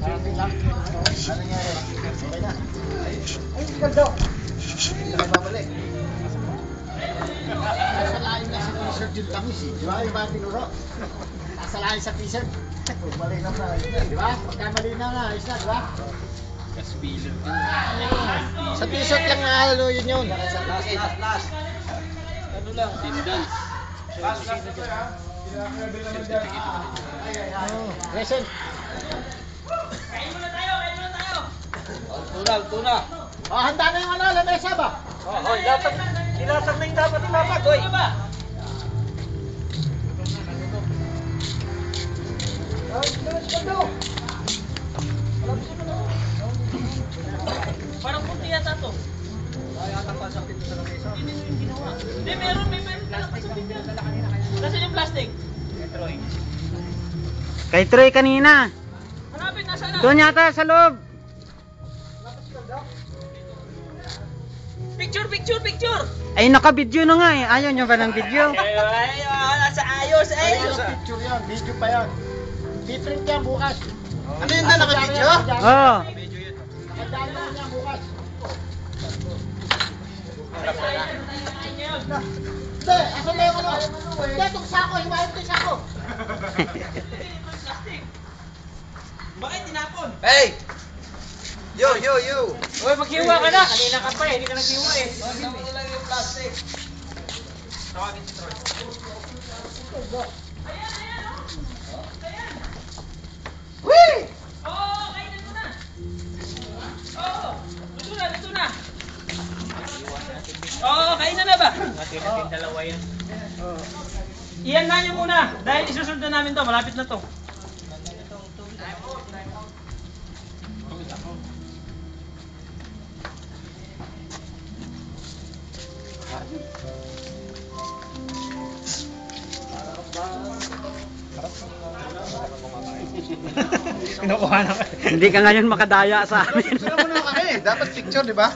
Parating lang. Ano nangyari? Okay na. Ay, ganda. Hindi na kayo babalik. Nasa lalim na sa t-shirt yung tamis eh. Di ba? Yung mga tinuro. Nasa lalim sa t-shirt. Malinaw na. Di ba? Pagka malinaw na, ayos na, di ba? Kasbilog. Sa t-shirt lang na ano yun yun. Last. Ano lang, dance. Last. Present. Kain muna tayo. Tuna. Oh, handa na yung ano, lamesa ba? Oh, ilatag na yung dapat ilatag, oy. Ano ba? Parang kunti yata to. Hindi yung ginawa. Hindi, meron plastic sa pizza. Nasaan yung plastic? Kay Troy kanina. Hanapin, nasaan na? Doon yata sa loob. Picture! Ay, naka-video na nga eh. Ayaw nyo ba ng video? Nasa ayos. Picture yan, video pa yan. Piprint yan bukas. Ano yun na naka-video? Oo. Nakadaan naman yan bukas. Hindi, asan na yung ano? Hindi, itong sako, himahin ko yung sako. Bakit tinapon? Hey! Yo! Uy, maghiwa ka na! Kanina ka pa eh, hindi ka naghiwa eh. Tama na lang yung plastic. Whee! Oo, kainan mo na! Oo, luto na! Oo, kainan na ba? Natin dalawa yan. Iyan na nyo muna, dahil isusunod na namin to, malapit na to. Kinukuha na ka. Hindi ka ngayon makadaya sa amin. Sino mo naman kami? Dapat picture, di ba?